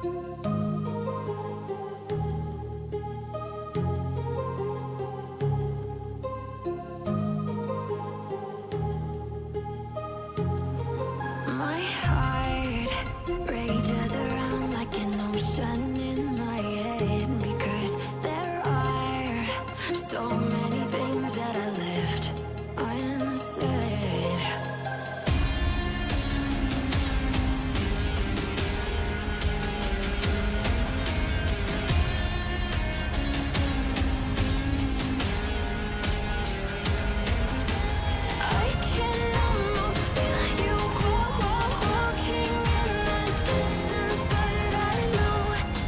My heart rages around like an ocean in my head, because there are so many things that I left unsaid. I can almost feel you walking in the distance, but I know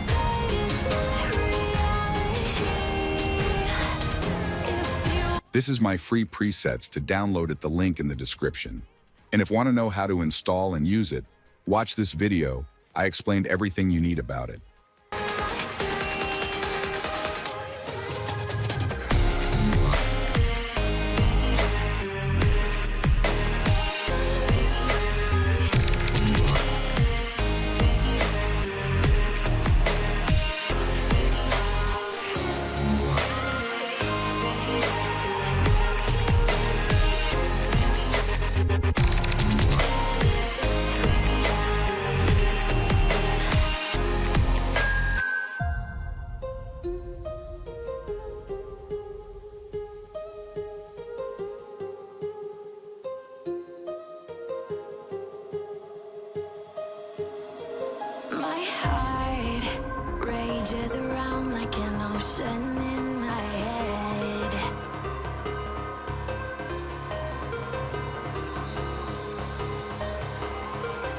that it's not reality. If you This is my free presets. To download it, the link in the description. And if you want to know how to install and use it, watch this video. I explained everything you need about it. My heart rages around like an ocean in